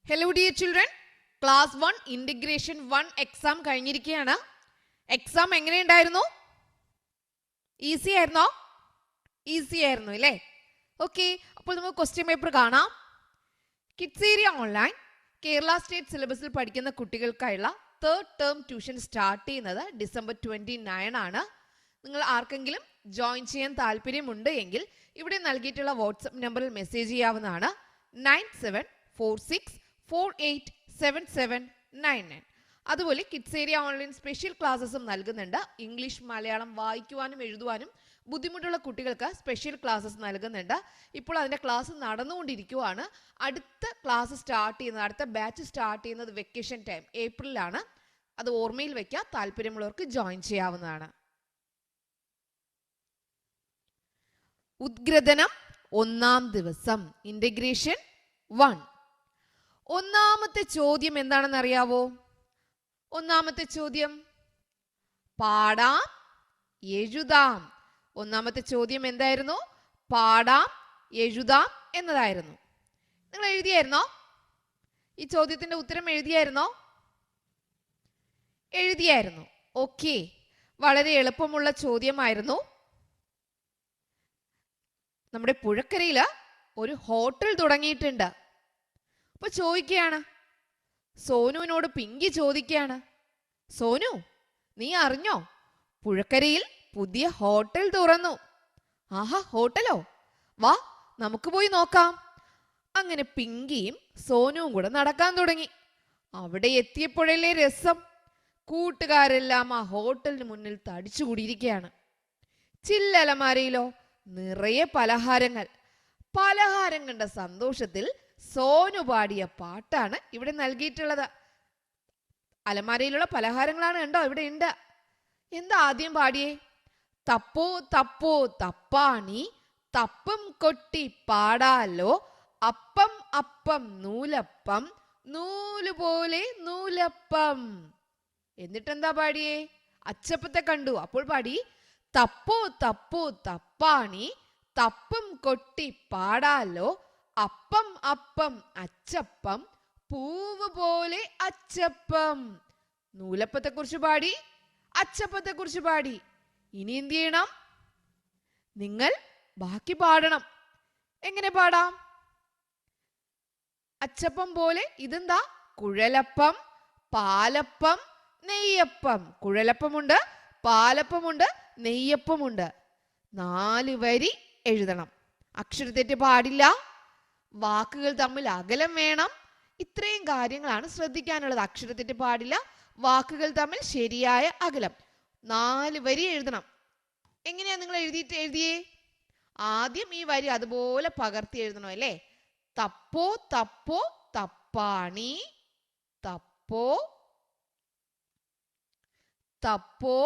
Hello dear children, class 1 integration 1 exam കഴിഞ്ഞിരിക്കുകയാണ്. Exam എങ്ങനെയുണ്ടായിരുന്നു? Easy ആയിരുന്നോ? ഈസി ആയിരുന്നു അല്ലേ? ഓക്കെ, അപ്പോൾ നമുക്ക് ക്വസ്റ്റ്യൻ പേപ്പർ കാണാം. Kids area online Kerala state സിലബസിൽ പഠിക്കുന്ന കുട്ടികൾക്കായുള്ള തേർഡ് ടേം ട്യൂഷൻ സ്റ്റാർട്ട് ചെയ്യുന്നത് December 29 ആണ്. നിങ്ങൾ ആർക്കെങ്കിലും ജോയിൻ ചെയ്യാൻ താല്പര്യമുണ്ട് എങ്കിൽ ഇവിടെ നൽകിയിട്ടുള്ള വാട്സപ്പ് നമ്പറിൽ മെസ്സേജ് ചെയ്യാവുന്നതാണ്. 9746487799. അതുപോലെ കിഡ്സ് ഏരിയ ഓൺലൈൻ സ്പെഷ്യൽ ക്ലാസ്സസും നൽകുന്നുണ്ട്. ഇംഗ്ലീഷ് മലയാളം വായിക്കുവാനും എഴുതുവാനും ബുദ്ധിമുട്ടുള്ള കുട്ടികൾക്ക് സ്പെഷ്യൽ ക്ലാസ്സസ് നൽകുന്നുണ്ട്. ഇപ്പോൾ അതിൻ്റെ ക്ലാസ് നടന്നുകൊണ്ടിരിക്കുകയാണ്. അടുത്ത ക്ലാസ് സ്റ്റാർട്ട് ചെയ്യുന്നത്, അടുത്ത ബാച്ച് സ്റ്റാർട്ട് ചെയ്യുന്നത് വെക്കേഷൻ ടൈം ഏപ്രിലാണ്. അത് ഓർമ്മയിൽ വയ്ക്കുക, താല്പര്യമുള്ളവർക്ക് ജോയിൻ ചെയ്യാവുന്നതാണ്. ഉദ്ഗ്രഥനം 1-ാം ദിവസം, ഇന്റഗ്രേഷൻ 1. ഒന്നാമത്തെ ചോദ്യം എന്താണെന്ന് അറിയാവോ? ഒന്നാമത്തെ ചോദ്യം പാടാം എഴുതാം. ഒന്നാമത്തെ ചോദ്യം എന്തായിരുന്നു? പാടാം എഴുതാം എന്നതായിരുന്നു. നിങ്ങൾ എഴുതിയായിരുന്നോ? ഈ ചോദ്യത്തിന്റെ ഉത്തരം എഴുതിയായിരുന്നോ? എഴുതിയായിരുന്നു. ഓക്കെ, വളരെ എളുപ്പമുള്ള ചോദ്യമായിരുന്നു. നമ്മുടെ പുഴക്കരയില് ഒരു ഹോട്ടൽ തുടങ്ങിയിട്ടുണ്ട്. അപ്പൊ ചോദിക്കുകയാണ്, സോനുവിനോട് പിങ്കി ചോദിക്കുകയാണ്, സോനു നീ അറിഞ്ഞോ, പുഴക്കരയിൽ പുതിയ ഹോട്ടൽ തുറന്നു. ആഹാ, ഹോട്ടലോ? വാ നമുക്ക് പോയി നോക്കാം. അങ്ങനെ പിങ്കിയും സോനുവും കൂടെ നടക്കാൻ തുടങ്ങി. അവിടെ എത്തിയപ്പോഴല്ലേ രസം. കൂട്ടുകാരെല്ലാം ആ ഹോട്ടലിന് മുന്നിൽ തടിച്ചുകൂടിയിരിക്കുകയാണ്. ചില്ലലമാരയിലോ നിറയെ പലഹാരങ്ങൾ. പലഹാരം കണ്ട സന്തോഷത്തിൽ സോനു പാടിയ പാട്ടാണ് ഇവിടെ നൽകിയിട്ടുള്ളത്. അലമാരയിലുള്ള പലഹാരങ്ങളാണ് കണ്ടോ, ഇവിടെ ഉണ്ട്. എന്താ ആദ്യം പാടിയേ? തപ്പോ തപ്പോ തപ്പാണി തപ്പം കൊട്ടി പാടാലോ, അപ്പം അപ്പം നൂലപ്പം നൂലുപോലെ നൂലപ്പം. എന്നിട്ടെന്താ പാടിയേ? അച്ചപ്പത്തെ കണ്ടു, അപ്പോൾ പാടി തപ്പോ തപ്പോ തപ്പാണി തപ്പം കൊട്ടി പാടാലോ, അപ്പം അപ്പം അച്ചപ്പം പൂവ് പോലെ അച്ചപ്പം. നൂലപ്പത്തെ കുറിച്ച് പാടി, അച്ചപ്പത്തെ കുറിച്ച് പാടി. ഇനി എന്ത് ചെയ്യണം? നിങ്ങൾ ബാക്കി പാടണം. എങ്ങനെ പാടാം? അച്ചപ്പം പോലെ ഇതെന്താ? കുഴലപ്പം, പാലപ്പം, നെയ്യപ്പം. കുഴലപ്പമുണ്ട്, പാലപ്പമുണ്ട്, നെയ്യപ്പമുണ്ട്. 4 വരി എഴുതണം. അക്ഷരത്തെറ്റ് പാടില്ല. വാക്കുകൾ തമ്മിൽ അകലം വേണം. ഇത്രയും കാര്യങ്ങളാണ് ശ്രദ്ധിക്കാനുള്ളത്. അക്ഷരത്തെറ്റ് പാടില്ല, വാക്കുകൾ തമ്മിൽ ശരിയായ അകലം. 4 വരി എഴുതണം. എങ്ങനെയാ നിങ്ങൾ എഴുതിയേ? ആദ്യം ഈ വരി അതുപോലെ പകർത്തി എഴുതണം അല്ലേ? തപ്പോ തപ്പോ തപ്പാണി തപ്പോ തപ്പോ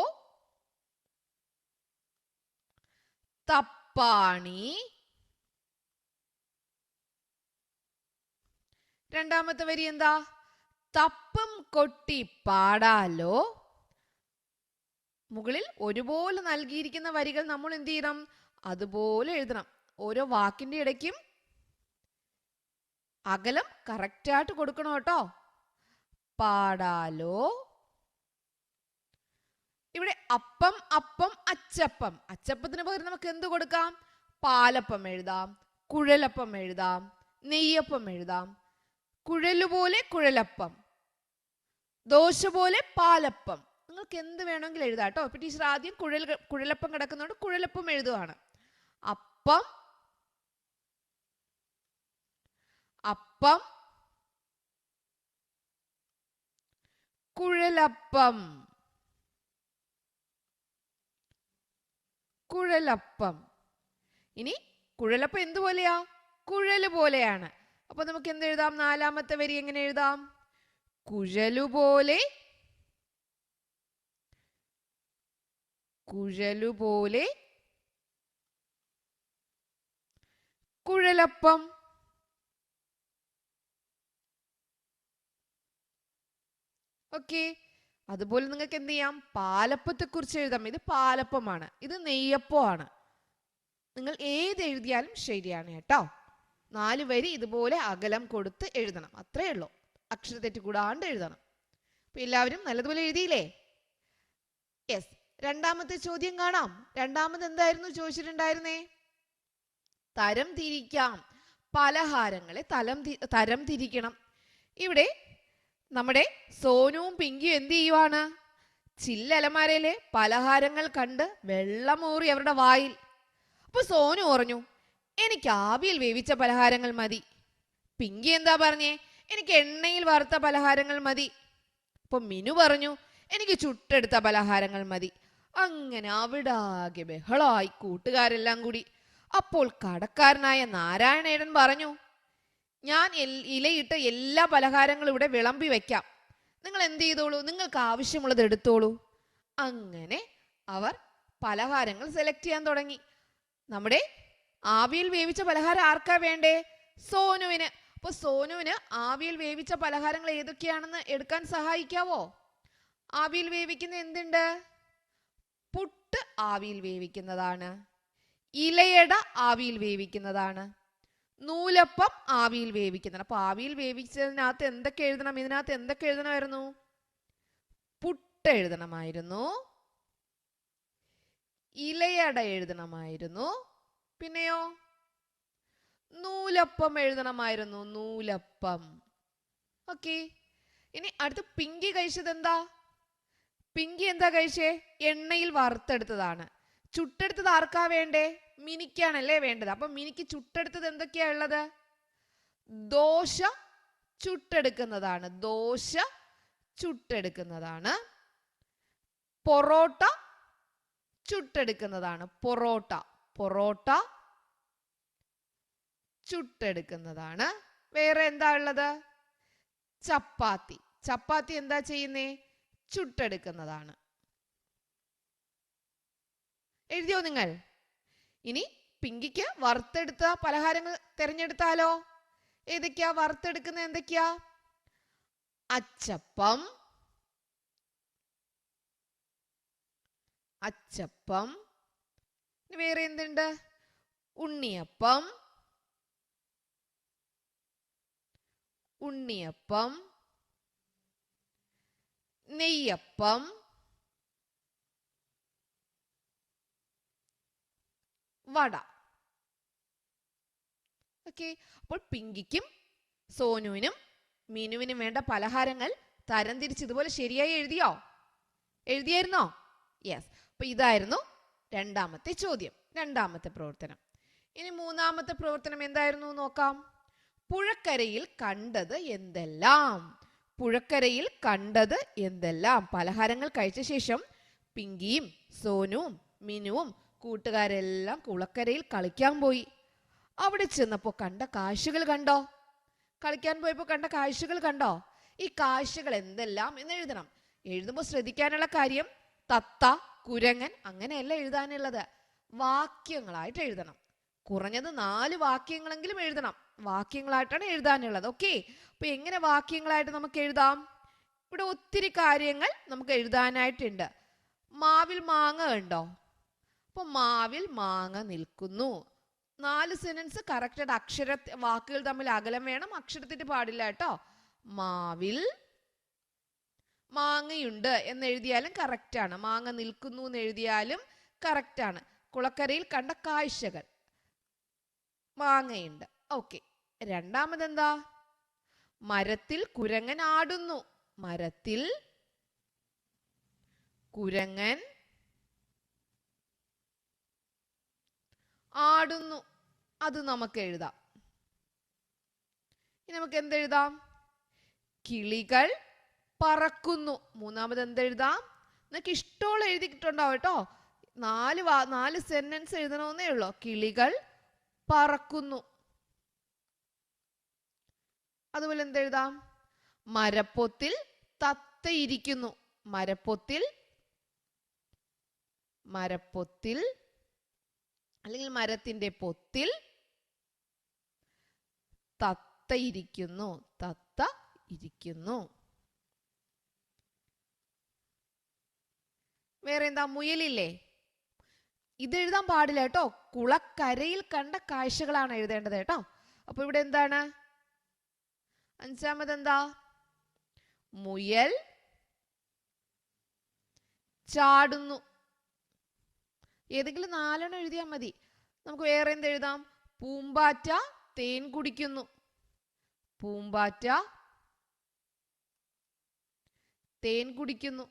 തപ്പാണി. രണ്ടാമത്തെ വരി എന്താ? തപ്പം കൊട്ടി പാടാലോ. മുകളിൽ ഒരുപോലെ നൽകിയിരിക്കുന്ന വരികൾ നമ്മൾ എന്ത് ചെയ്യണം? അതുപോലെ എഴുതണം. ഓരോ വാക്കിന്റെ ഇടയ്ക്കും അകലം കറക്റ്റായിട്ട് കൊടുക്കണം കേട്ടോ. പാടാലോ. ഇവിടെ അപ്പം അപ്പം അച്ചപ്പം. അച്ചപ്പത്തിന് പകരം നമുക്ക് എന്ത് കൊടുക്കാം? പാലപ്പം എഴുതാം, കുഴലപ്പം എഴുതാം, നെയ്യപ്പം എഴുതാം. കുഴലുപോലെ കുഴലപ്പം, ദോശ പോലെ പാലപ്പം. നിങ്ങൾക്ക് എന്ത് വേണമെങ്കിലും എഴുതാം കേട്ടോ. ഇപ്പൊ ടീച്ചർ ആദ്യം കുഴലപ്പം കിടക്കുന്നതുകൊണ്ട് കുഴലപ്പം എഴുതുവാണ്. അപ്പം അപ്പം കുഴലപ്പം കുഴലപ്പം. ഇനി കുഴലപ്പം എന്തുപോലെയാ? കുഴല് പോലെയാണ്. അപ്പൊ നമുക്ക് എന്ത് എഴുതാം? 4-ാമത്തെ വരി എങ്ങനെ എഴുതാം? കുഴലുപോലെ കുഴലുപോലെ കുഴലപ്പം. ഓക്കെ, അതുപോലെ നിങ്ങൾക്ക് എന്ത് ചെയ്യാം? പാലപ്പത്തെ കുറിച്ച് എഴുതാം. ഇത് പാലപ്പമാണ്, ഇത് നെയ്യപ്പമാണ്. നിങ്ങൾ ഏത് എഴുതിയാലും ശരിയാണ് കേട്ടോ. 4 വരി ഇതുപോലെ അകലം കൊടുത്ത് എഴുതണം. അത്രേ ഉള്ളൂ. അക്ഷരത്തെറ്റ് കൂടാണ്ട് എഴുതണം. അപ്പൊ എല്ലാവരും നല്ലതുപോലെ എഴുതിയില്ലേ? യെസ്. രണ്ടാമത്തെ ചോദ്യം കാണാം. രണ്ടാമത് എന്തായിരുന്നു ചോദിച്ചിട്ടുണ്ടായിരുന്നേ? തരം തിരിക്കാം. പലഹാരങ്ങളെ തരം തിരിക്കണം. ഇവിടെ നമ്മുടെ സോനുവും പിങ്കിയും എന്ത് ചെയ്യുവാണ്? ചില്ലലമാരയിലെ പലഹാരങ്ങൾ കണ്ട് വെള്ളമൂറി അവരുടെ വായിൽ. അപ്പൊ സോനു പറഞ്ഞു, എനിക്ക് ആവിയിൽ വേവിച്ച പലഹാരങ്ങൾ മതി. പിങ്കി എന്താ പറഞ്ഞേ? എനിക്ക് എണ്ണയിൽ വറുത്ത പലഹാരങ്ങൾ മതി. അപ്പൊ മിനു പറഞ്ഞു, എനിക്ക് ചുട്ടെടുത്ത പലഹാരങ്ങൾ മതി. അങ്ങനെ അവിടെ ആകെ ബഹളമായി കൂട്ടുകാരെല്ലാം കൂടി. അപ്പോൾ കടക്കാരനായ നാരായണേടൻ പറഞ്ഞു, ഞാൻ ഇലയിട്ട് എല്ലാ പലഹാരങ്ങളും ഇവിടെ വിളമ്പി വെക്കാം. നിങ്ങൾ എന്ത് ചെയ്തോളൂ, നിങ്ങൾക്ക് ആവശ്യമുള്ളത് എടുത്തോളൂ. അങ്ങനെ അവർ പലഹാരങ്ങൾ സെലക്ട് ചെയ്യാൻ തുടങ്ങി. നമ്മുടെ ആവിയിൽ വേവിച്ച പലഹാരം ആർക്കാ വേണ്ടേ? സോനുവിന്. അപ്പൊ സോനുവിന് ആവിയിൽ വേവിച്ച പലഹാരങ്ങൾ ഏതൊക്കെയാണെന്ന് എടുക്കാൻ സഹായിക്കാവോ? ആവിയിൽ വേവിക്കുന്ന എന്തുണ്ട്? പുട്ട് ആവിയിൽ വേവിക്കുന്നതാണ്. ഇലയട ആവിയിൽ വേവിക്കുന്നതാണ്. നൂലപ്പം ആവിയിൽ വേവിക്കുന്നതാണ്. അപ്പൊ ആവിയിൽ വേവിച്ചതിനകത്ത് എന്തൊക്കെ എഴുതണം? ഇതിനകത്ത് എന്തൊക്കെ എഴുതണമായിരുന്നു? പുട്ട് എഴുതണമായിരുന്നു, ഇലയട എഴുതണമായിരുന്നു, പിന്നെയോ നൂലപ്പം എഴുതണമായിരുന്നു. നൂലപ്പം. ഓക്കെ. ഇനി അടുത്ത് പിങ്കി കഴിച്ചത് എന്താ? പിങ്കി എന്താ കഴിച്ചേ? എണ്ണയിൽ വറുത്തെടുത്തതാണ്. ചുട്ടെടുത്തത് ആർക്കാ വേണ്ടേ? മിനിക്കാണല്ലേ വേണ്ടത്. അപ്പൊ മിനിക്ക് ചുട്ടെടുത്തത് എന്തൊക്കെയാ ഉള്ളത്? ദോശ ചുട്ടെടുക്കുന്നതാണ്. ദോശ ചുട്ടെടുക്കുന്നതാണ്. പൊറോട്ട ചുട്ടെടുക്കുന്നതാണ്. പൊറോട്ട ചുട്ടെടുക്കുന്നതാണ്. വേറെ എന്താ ഉള്ളത്? ചപ്പാത്തി എന്താ ചെയ്യുന്നേ? ചുട്ടെടുക്കുന്നതാണ്. എഴുതിയോ നിങ്ങൾ? ഇനി പിങ്കിക്ക് വറുത്തെടുത്ത പലഹാരങ്ങൾ തിരഞ്ഞെടുത്താലോ? ഏതൊക്കെയാ വറുത്തെടുക്കുന്ന? എന്തൊക്കെയാ? അച്ചപ്പം, വേറെ എന്തുണ്ട്? ഉണ്ണിയപ്പം, നെയ്യപ്പം, വട. ഓക്കെ. അപ്പോൾ പിങ്കിക്കും സോനുവിനും മീനുവിനും വേണ്ട പലഹാരങ്ങൾ തരംതിരിച്ച് ഇതുപോലെ ശരിയായി എഴുതിയായിരുന്നോ? യെസ്. അപ്പൊ ഇതായിരുന്നു രണ്ടാമത്തെ ചോദ്യം, രണ്ടാമത്തെ പ്രവർത്തനം. ഇനി മൂന്നാമത്തെ പ്രവർത്തനം എന്തായിരുന്നു നോക്കാം. പുഴക്കരയിൽ കണ്ടത് എന്തെല്ലാം? പുഴക്കരയിൽ കണ്ടത് എന്തെല്ലാം? പലഹാരങ്ങൾ കഴിച്ച ശേഷം പിങ്കിയും സോനുവും മിനുവും കൂട്ടുകാരെല്ലാം കുളക്കരയിൽ കളിക്കാൻ പോയി. അവിടെ ചെന്നപ്പോ കണ്ട കാഴ്ചകൾ കണ്ടോ? കളിക്കാൻ പോയപ്പോ കണ്ട കാഴ്ചകൾ കണ്ടോ? ഈ കാഴ്ചകൾ എന്തെല്ലാം എന്ന് എഴുതണം. എഴുതുമ്പോൾ ശ്രദ്ധിക്കാനുള്ള കാര്യം തത്ത, കുരങ്ങൻ അങ്ങനെയല്ല എഴുതാനുള്ളത്. വാക്യങ്ങളായിട്ട് എഴുതണം. കുറഞ്ഞത് 4 വാക്യങ്ങളെങ്കിലും എഴുതണം. വാക്യങ്ങളായിട്ടാണ് എഴുതാനുള്ളത്. ഓക്കെ. അപ്പൊ എങ്ങനെ വാക്യങ്ങളായിട്ട് നമുക്ക് എഴുതാം? ഇവിടെ ഒത്തിരി കാര്യങ്ങൾ നമുക്ക് എഴുതാനായിട്ടുണ്ട്. മാവിൽ മാങ്ങ കണ്ടോ? അപ്പൊ മാവിൽ മാങ്ങ നിൽക്കുന്നു. 4 സെന്റൻസ് കറക്റ്റ്. വാക്കുകൾ തമ്മിൽ അകലം വേണം, അക്ഷരത്തിന് പാടില്ല കേട്ടോ. മാവിൽ മാങ്ങയുണ്ട് എന്ന് എഴുതിയാലും കറക്റ്റ് ആണ്. മാങ്ങ നിൽക്കുന്നു എന്ന് എഴുതിയാലും കറക്റ്റ് ആണ്. കുളക്കരയിൽ കണ്ട കാഴ്ചകൾ, മാങ്ങയുണ്ട്. ഓക്കെ. രണ്ടാമതെന്താ? മരത്തിൽ കുരങ്ങൻ ആടുന്നു. മരത്തിൽ കുരങ്ങൻ ആടുന്നു. അത് നമുക്ക് എഴുതാം. ഇനി നമുക്ക് എന്തെഴുതാം? കിളികൾ പറക്കുന്നു. മൂന്നാമത് എന്തെഴുതാം? നിങ്ങൾക്ക് ഇഷ്ടമുള്ള എഴുതിയിട്ടുണ്ടാവും കേട്ടോ. 4 സെന്റൻസ് എഴുതണമെന്നേ ഉള്ളൂ. കിളികൾ പറക്കുന്നു. അതുപോലെ എന്തെഴുതാം? മരപ്പൊത്തിൽ തത്തയിരിക്കുന്നു. മരപ്പൊത്തിൽ അല്ലെങ്കിൽ മരത്തിന്റെ പൊത്തിൽ തത്ത ഇരിക്കുന്നു. വേറെ എന്താ? മുയലില്ലേ? ഇത് എഴുതാൻ പാടില്ല കേട്ടോ. കുളക്കരയിൽ കണ്ട കാഴ്ചകളാണ് എഴുതേണ്ടത് കേട്ടോ. അപ്പൊ ഇവിടെ എന്താണ്? അഞ്ചാമത് എന്താ? മുയൽ ചാടുന്നു. ഏതെങ്കിലും 4 എഴുതിയാൽ മതി. നമുക്ക് വേറെ എന്ത് എഴുതാം? പൂമ്പാറ്റ തേൻ കുടിക്കുന്നു. പൂമ്പാറ്റ തേൻ കുടിക്കുന്നു.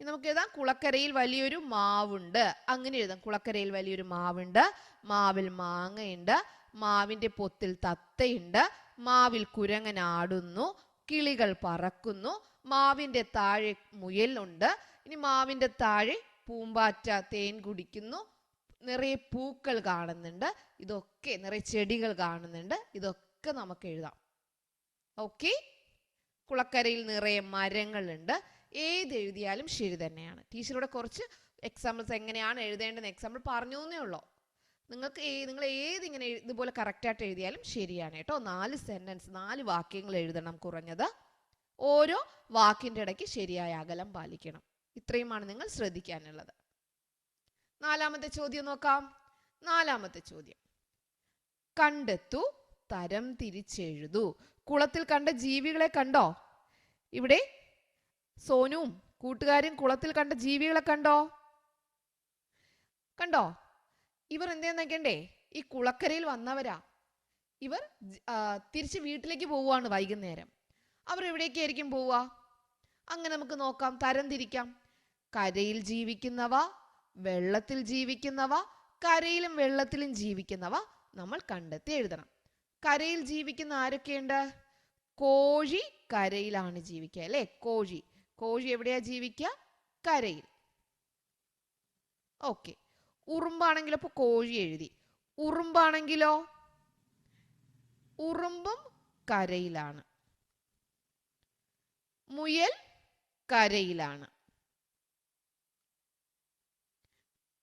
നമുക്ക് എഴുതാം കുളക്കരയിൽ വലിയൊരു മാവുണ്ട്. അങ്ങനെ എഴുതാം. കുളക്കരയിൽ വലിയൊരു മാവുണ്ട്. മാവിൽ മാങ്ങയുണ്ട്. മാവിന്റെ പൊത്തിൽ തത്തയുണ്ട്. മാവിൽ കുരങ്ങൻ ആടുന്നു. കിളികൾ പറക്കുന്നു. മാവിന്റെ താഴെ മുയലുണ്ട്. ഇനി മാവിന്റെ താഴെ പൂമ്പാറ്റ തേൻ കുടിക്കുന്നു. നിറയെ പൂക്കൾ കാണുന്നുണ്ട്. ഇതൊക്കെ നിറയെ ചെടികൾ കാണുന്നുണ്ട്. ഇതൊക്കെ നമുക്ക് എഴുതാം. ഓക്കെ. കുളക്കരയിൽ നിറയെ മരങ്ങളുണ്ട്. ഏത് എഴുതിയാലും ശരി തന്നെയാണ്. ടീച്ചറുടെ കുറച്ച് എക്സാമ്പിൾസ് എങ്ങനെയാണ് എഴുതേണ്ടതെന്ന് എക്സാമ്പിൾ പറഞ്ഞു എന്നേ ഉള്ളൂ. നിങ്ങൾ ഏതിങ്ങനെ ഇതുപോലെ കറക്റ്റായിട്ട് എഴുതിയാലും ശരിയാണ് കേട്ടോ. 4 സെന്റൻസ് 4 വാക്യങ്ങൾ എഴുതണം കുറഞ്ഞത്. ഓരോ വാക്കിൻ്റെ ഇടയ്ക്ക് ശരിയായ അകലം പാലിക്കണം. ഇത്രയുമാണ് നിങ്ങൾ ശ്രദ്ധിക്കാനുള്ളത്. 4ാമത്തെ ചോദ്യം നോക്കാം. 4ാമത്തെ ചോദ്യം, കണ്ടെത്തൂ, തരം തിരിച്ചെഴുതൂ. കുളത്തിൽ കണ്ട ജീവികളെ കണ്ടോ? ഇവിടെ സോനുവും കൂട്ടുകാരും കുളത്തിൽ കണ്ട ജീവികളെ കണ്ടോ? കണ്ടോ? ഇവർ എന്തെന്നൊക്കെണ്ടേ? ഈ കുളക്കരയിൽ വന്നവരാ. ഇവർ തിരിച്ച് വീട്ടിലേക്ക് പോവുകയാണ് വൈകുന്നേരം. അവർ എവിടേക്കായിരിക്കും പോവുക? അങ്ങനെ നമുക്ക് നോക്കാം, തരം തിരിക്കാം. കരയിൽ ജീവിക്കുന്നവ, വെള്ളത്തിൽ ജീവിക്കുന്നവ, കരയിലും വെള്ളത്തിലും ജീവിക്കുന്നവ നമ്മൾ കണ്ടെത്തി എഴുതണം. കരയിൽ ജീവിക്കുന്ന ആരൊക്കെയുണ്ട്? കോഴി കരയിലാണ് ജീവിക്കുക അല്ലേ? കോഴി എവിടെയാ ജീവിക്കുക? കരയിൽ. ഓക്കെ. ഉറുമ്പാണെങ്കിലോ? അപ്പൊ കോഴി എഴുതി. ഉറുമ്പാണെങ്കിലോ? ഉറുമ്പും കരയിലാണ്. മുയൽ കരയിലാണ്.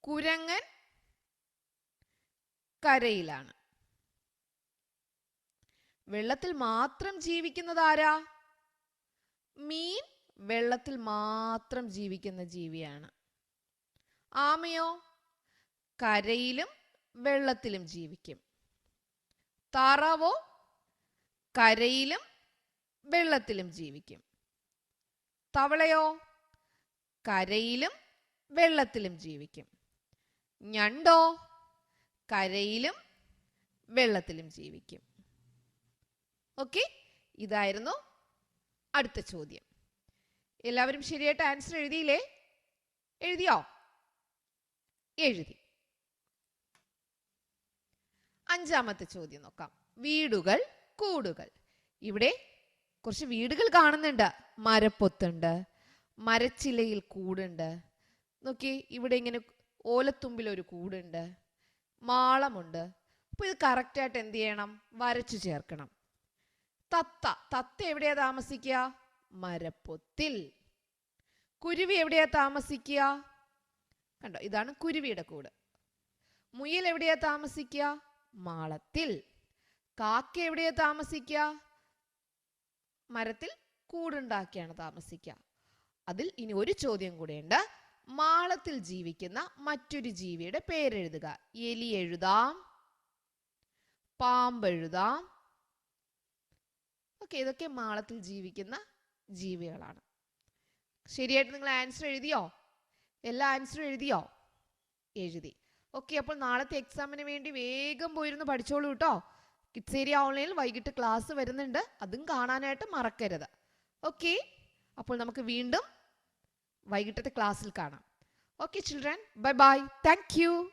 കുരങ്ങൻ കരയിലാണ്. വെള്ളത്തിൽ മാത്രം ജീവിക്കുന്നത് ആരാ? മീൻ വെള്ളത്തിൽ മാത്രം ജീവിക്കുന്ന ജീവിയാണ്. ആമയോ? കരയിലും വെള്ളത്തിലും ജീവിക്കും. താറാവോ? കരയിലും വെള്ളത്തിലും ജീവിക്കും. തവളയോ? കരയിലും വെള്ളത്തിലും ജീവിക്കും. ഞണ്ടോ? കരയിലും വെള്ളത്തിലും ജീവിക്കും. ഓക്കെ. ഇതായിരുന്നു അടുത്ത ചോദ്യം. എല്ലാവരും ശരിയായിട്ട് ആൻസർ എഴുതിയില്ലേ? എഴുതിയോ? എഴുതി. 5ാമത്തെ ചോദ്യം നോക്കാം. വീടുകൾ, കൂടുകൾ. ഇവിടെ കുറച്ച് വീടുകൾ കാണുന്നുണ്ട്. മരപ്പൊത്തുണ്ട്, മരച്ചിലയിൽ കൂടുണ്ട്. നോക്കി, ഇവിടെ ഇങ്ങനെ ഓലത്തുമ്പിൽ ഒരു കൂടുണ്ട്, മാളമുണ്ട്. അപ്പൊ ഇത് കറക്റ്റായിട്ട് എന്ത് ചെയ്യണം? വരച്ചു ചേർക്കണം. തത്ത എവിടെയാ താമസിക്കുക? മരപ്പൊത്തിൽ. കുരുവി എവിടെയാ താമസിക്കുക? കണ്ടോ, ഇതാണ് കുരുവിയുടെ കൂട്. മുയൽ എവിടെയാ താമസിക്കുക? മാളത്തിൽ. കാക്ക എവിടെയാ താമസിക്കുക? മരത്തിൽ കൂടുണ്ടാക്കിയാണ് താമസിക്കുക. അതിൽ ഇനി ഒരു ചോദ്യം കൂടെയുണ്ട്. മാളത്തിൽ ജീവിക്കുന്ന മറ്റൊരു ജീവിയുടെ പേരെഴുതുക. എലി എഴുതാം, പാമ്പ് എഴുതാം. ഓക്കെ, ഇതൊക്കെ മാളത്തിൽ ജീവിക്കുന്ന ജീവികളാണ്. ശരിയായിട്ട് നിങ്ങൾ ആൻസർ എഴുതിയോ? എല്ലാ ആൻസറും എഴുതിയോ? എഴുതി. ഓക്കെ. അപ്പോൾ നാളത്തെ എക്സാമിന് വേണ്ടി വേഗം പോയിരുന്നു പഠിച്ചോളൂ കേട്ടോ. കിഡ്സ് ഏരിയ ഓൺലൈനിൽ വൈകിട്ട് ക്ലാസ് വരുന്നുണ്ട്. അതും കാണാനായിട്ട് മറക്കരുത്. ഓക്കെ. അപ്പോൾ നമുക്ക് വീണ്ടും വൈകിട്ടത്തെ ക്ലാസ്സിൽ കാണാം. Okay children, bye bye. Thank you.